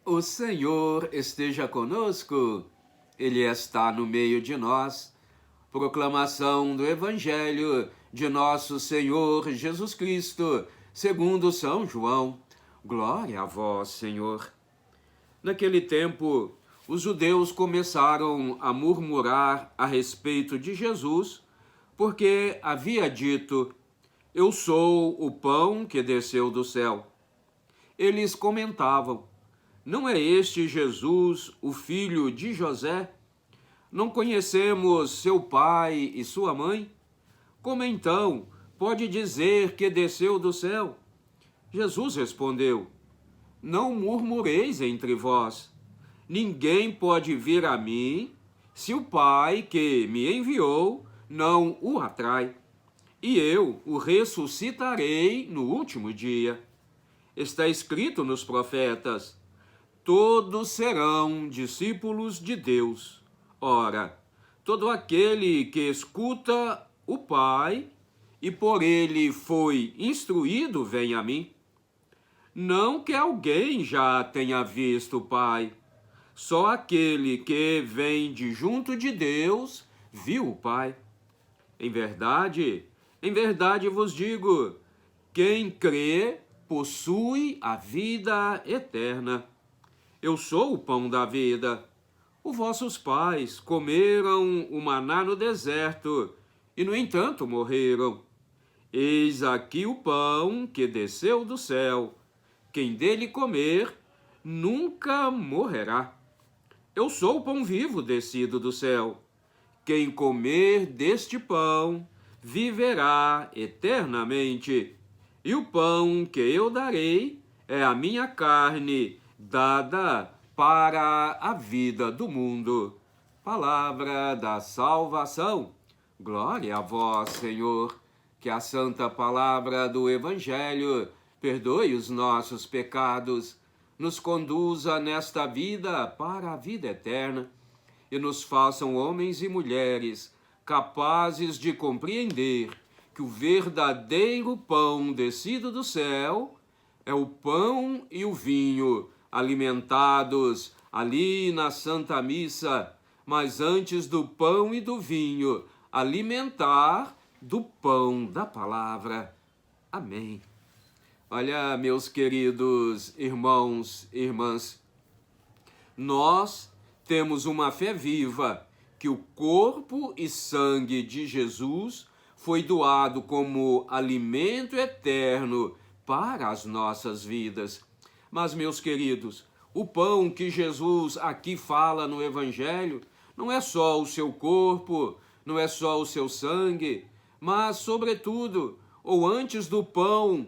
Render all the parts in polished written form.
O Senhor esteja conosco, Ele está no meio de nós. Proclamação do Evangelho de nosso Senhor Jesus Cristo, segundo São João. Glória a vós, Senhor. Naquele tempo, os judeus começaram a murmurar a respeito de Jesus, porque havia dito: Eu sou o pão que desceu do céu. Eles comentavam: Não é este Jesus, o filho de José? Não conhecemos seu pai e sua mãe? Como então pode dizer que desceu do céu? Jesus respondeu: Não murmureis entre vós. Ninguém pode vir a mim se o Pai que me enviou não o atrai. E eu o ressuscitarei no último dia. Está escrito nos profetas: todos serão discípulos de Deus. Ora, todo aquele que escuta o Pai e por ele foi instruído vem a mim. Não que alguém já tenha visto o Pai, só aquele que vem de junto de Deus viu o Pai. Em verdade vos digo, quem crê possui a vida eterna. Eu sou o pão da vida. Os vossos pais comeram o maná no deserto e, no entanto, morreram. Eis aqui o pão que desceu do céu. Quem dele comer nunca morrerá. Eu sou o pão vivo descido do céu. Quem comer deste pão viverá eternamente. E o pão que eu darei é a minha carne, dada para a vida do mundo. Palavra da salvação. Glória a vós, Senhor. Que a santa palavra do Evangelho perdoe os nossos pecados, nos conduza nesta vida para a vida eterna e nos façam homens e mulheres capazes de compreender que o verdadeiro pão descido do céu é o pão e o vinho alimentados ali na Santa Missa, mas antes do pão e do vinho, alimentar do pão da palavra. Amém. Olha, meus queridos irmãos e irmãs, nós temos uma fé viva que o corpo e sangue de Jesus foi doado como alimento eterno para as nossas vidas. Mas, meus queridos, o pão que Jesus aqui fala no Evangelho não é só o seu corpo, não é só o seu sangue, mas, sobretudo, ou antes do pão,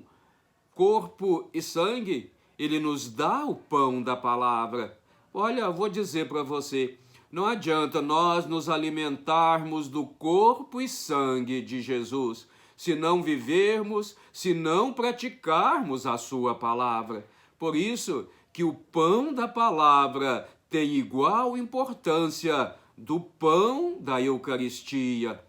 corpo e sangue, ele nos dá o pão da palavra. Olha, vou dizer para você, não adianta nós nos alimentarmos do corpo e sangue de Jesus, se não vivermos, se não praticarmos a sua palavra. Por isso que o pão da palavra tem igual importância do pão da Eucaristia.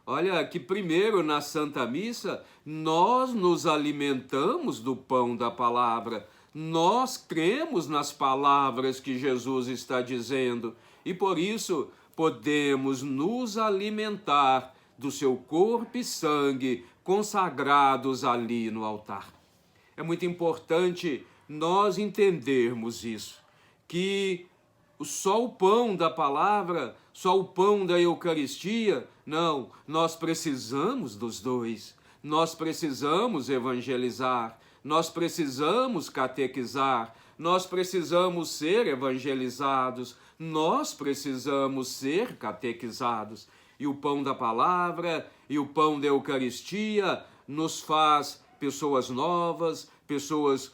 Olha que primeiro na Santa Missa nós nos alimentamos do pão da palavra. Nós cremos nas palavras que Jesus está dizendo e por isso podemos nos alimentar do seu corpo e sangue consagrados ali no altar. É muito importante nós entendermos isso, que só o pão da palavra, só o pão da Eucaristia, não, nós precisamos dos dois. Nós precisamos evangelizar, nós precisamos catequizar, nós precisamos ser evangelizados, nós precisamos ser catequizados. E o pão da palavra e o pão da Eucaristia nos faz pessoas novas, pessoas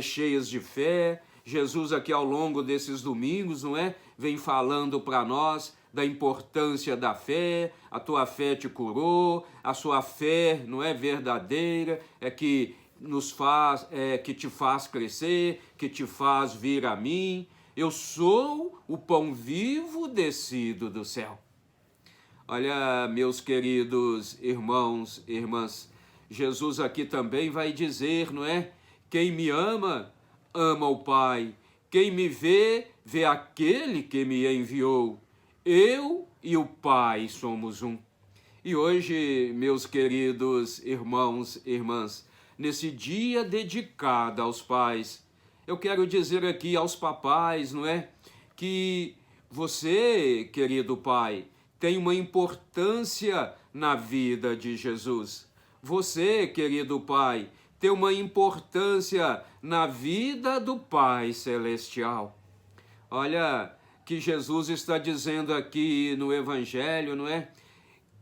cheias de fé. Jesus aqui ao longo desses domingos, não é? Vem falando para nós da importância da fé. A tua fé te curou, a sua fé não é verdadeira, é que nos faz, que te faz crescer, que te faz vir a mim. Eu sou o pão vivo descido do céu. Olha, meus queridos irmãos e irmãs, Jesus aqui também vai dizer, não é? Quem me ama, ama o Pai. Quem me vê, vê aquele que me enviou. Eu e o Pai somos um. E hoje, meus queridos irmãos e irmãs, nesse dia dedicado aos pais, eu quero dizer aqui aos papais, não é? Que você, querido pai, tem uma importância na vida de Jesus. Você, querido pai, tem uma importância na vida do Pai Celestial. Olha, que Jesus está dizendo aqui no Evangelho, não é?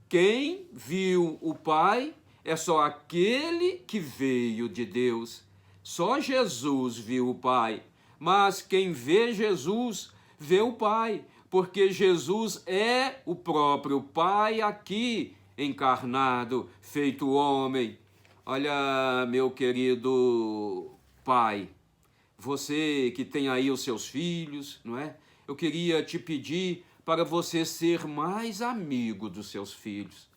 Quem viu o Pai é só aquele que veio de Deus. Só Jesus viu o Pai. Mas quem vê Jesus, vê o Pai, porque Jesus é o próprio Pai aqui, encarnado, feito homem. Olha, meu querido pai, você que tem aí os seus filhos, não é? Eu queria te pedir para você ser mais amigo dos seus filhos.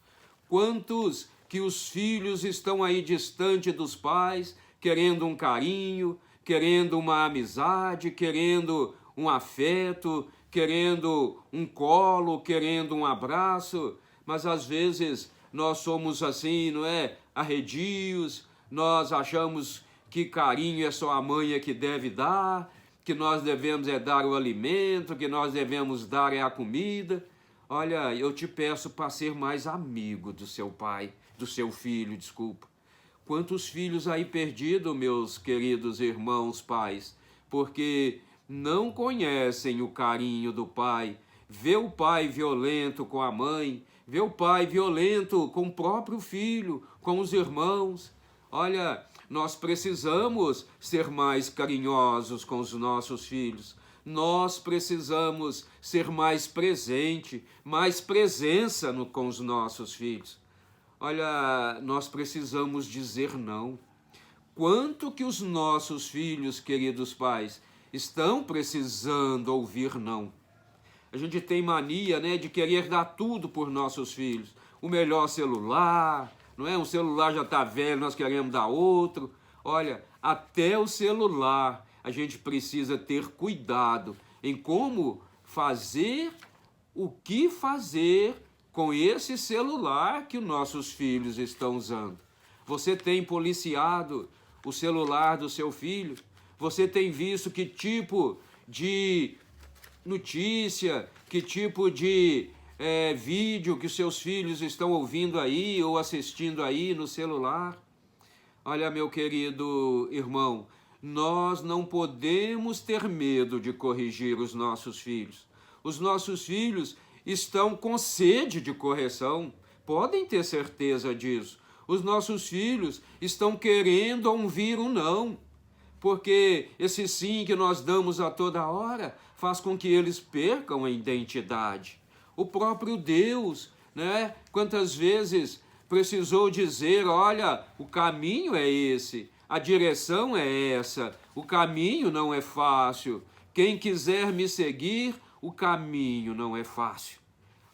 Quantos que os filhos estão aí distante dos pais, querendo um carinho, querendo uma amizade, querendo um afeto, querendo um colo, querendo um abraço, mas às vezes nós somos assim, não é? Arredios, nós achamos que carinho é só a mãe que deve dar, que nós devemos dar o alimento, que nós devemos dar a comida. Olha, eu te peço para ser mais amigo do seu pai, do seu filho, desculpa. Quantos filhos aí perdidos, meus queridos irmãos pais, porque não conhecem o carinho do pai, vê o pai violento com a mãe, vê o pai violento com o próprio filho, com os irmãos. Olha, nós precisamos ser mais carinhosos com os nossos filhos. Nós precisamos ser mais presente, mais presença com os nossos filhos. Olha, nós precisamos dizer não. Quanto que os nossos filhos, queridos pais, estão precisando ouvir não? A gente tem mania, né, de querer dar tudo por nossos filhos. O melhor celular, não é? Um celular já está velho, nós queremos dar outro. Olha, até o celular a gente precisa ter cuidado em como fazer, o que fazer com esse celular que os nossos filhos estão usando. Você tem policiado o celular do seu filho? Você tem visto que tipo de notícia, que tipo de vídeo que os seus filhos estão ouvindo aí ou assistindo aí no celular? Olha, meu querido irmão, nós não podemos ter medo de corrigir os nossos filhos. Os nossos filhos estão com sede de correção, podem ter certeza disso. Os nossos filhos estão querendo ouvir um não, porque esse sim que nós damos a toda hora faz com que eles percam a identidade. O próprio Deus, né? Quantas vezes precisou dizer, olha, o caminho é esse, a direção é essa, o caminho não é fácil. Quem quiser me seguir, o caminho não é fácil.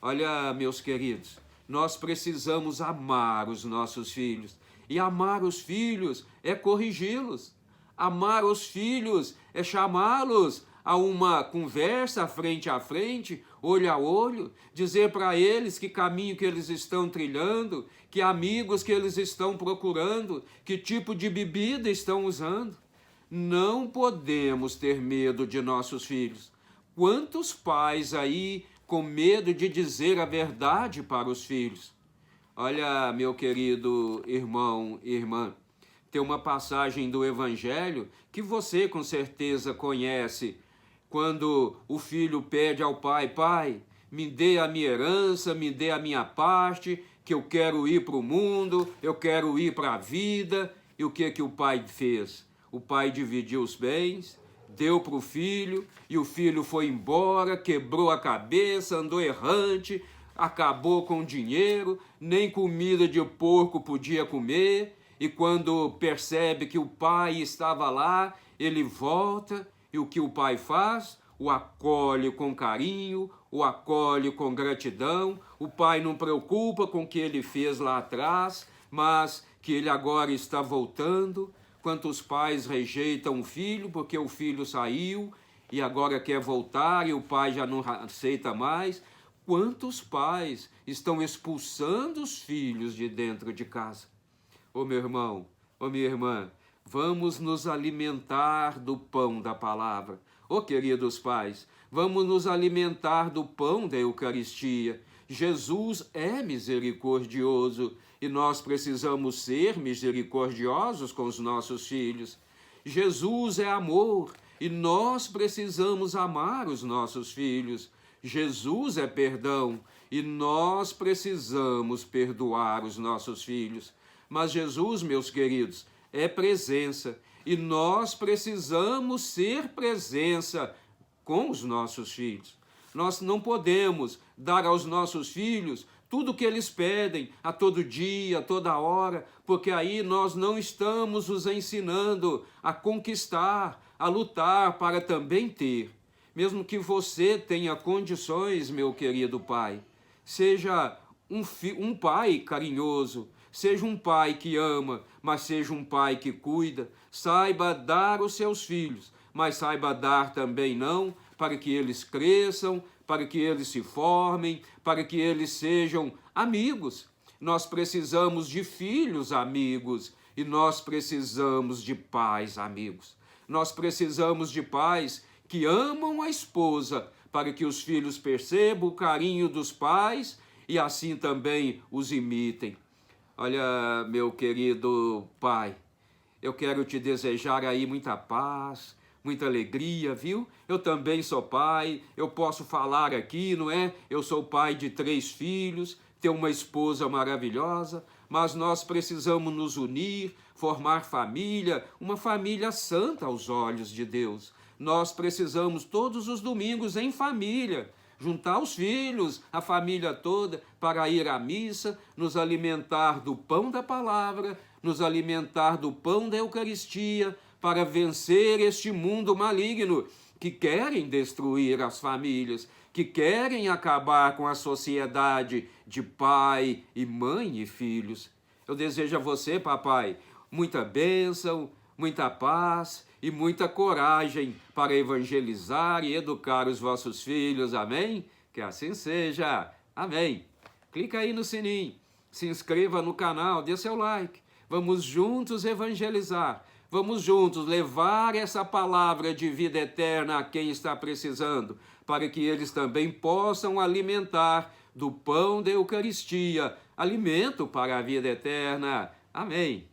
Olha, meus queridos, nós precisamos amar os nossos filhos. E amar os filhos é corrigi-los. Amar os filhos é chamá-los a uma conversa frente a frente, olho a olho, dizer para eles que caminho que eles estão trilhando, que amigos que eles estão procurando, que tipo de bebida estão usando. Não podemos ter medo de nossos filhos. Quantos pais aí com medo de dizer a verdade para os filhos? Olha, meu querido irmão e irmã, tem uma passagem do Evangelho que você com certeza conhece, quando o filho pede ao pai, pai, me dê a minha herança, me dê a minha parte, que eu quero ir para o mundo, eu quero ir para a vida. E o que o pai fez? O pai dividiu os bens, deu para o filho, e o filho foi embora, quebrou a cabeça, andou errante, acabou com o dinheiro, nem comida de porco podia comer, e quando percebe que o pai estava lá, ele volta, e o que o pai faz? O acolhe com carinho, o acolhe com gratidão. O pai não preocupa com o que ele fez lá atrás, mas que ele agora está voltando. Quantos pais rejeitam o filho porque o filho saiu e agora quer voltar e o pai já não aceita mais. Quantos pais estão expulsando os filhos de dentro de casa? Ô meu irmão, ô minha irmã, vamos nos alimentar do pão da palavra. Ô queridos pais, vamos nos alimentar do pão da Eucaristia. Jesus é misericordioso e nós precisamos ser misericordiosos com os nossos filhos. Jesus é amor e nós precisamos amar os nossos filhos. Jesus é perdão e nós precisamos perdoar os nossos filhos. Mas Jesus, meus queridos, é presença e nós precisamos ser presença com os nossos filhos. Nós não podemos dar aos nossos filhos tudo o que eles pedem a todo dia, a toda hora, porque aí nós não estamos os ensinando a conquistar, a lutar para também ter. Mesmo que você tenha condições, meu querido pai, seja um pai carinhoso, seja um pai que ama, mas seja um pai que cuida, saiba dar os seus filhos, mas saiba dar também não, para que eles cresçam, para que eles se formem, para que eles sejam amigos. Nós precisamos de filhos amigos e nós precisamos de pais amigos. Nós precisamos de pais que amam a esposa, para que os filhos percebam o carinho dos pais e assim também os imitem. Olha, meu querido pai, eu quero te desejar aí muita paz, muita alegria, viu? Eu também sou pai, eu posso falar aqui, não é? Eu sou pai de 3 filhos, tenho uma esposa maravilhosa, mas nós precisamos nos unir, formar família, uma família santa aos olhos de Deus. Nós precisamos todos os domingos em família, juntar os filhos, a família toda, para ir à missa, nos alimentar do pão da palavra, nos alimentar do pão da Eucaristia, para vencer este mundo maligno que querem destruir as famílias, que querem acabar com a sociedade de pai e mãe e filhos. Eu desejo a você, papai, muita bênção, muita paz e muita coragem para evangelizar e educar os vossos filhos. Amém? Que assim seja. Amém. Clica aí no sininho, se inscreva no canal, dê seu like. Vamos juntos evangelizar. Vamos juntos levar essa palavra de vida eterna a quem está precisando, para que eles também possam alimentar do pão da Eucaristia, alimento para a vida eterna. Amém.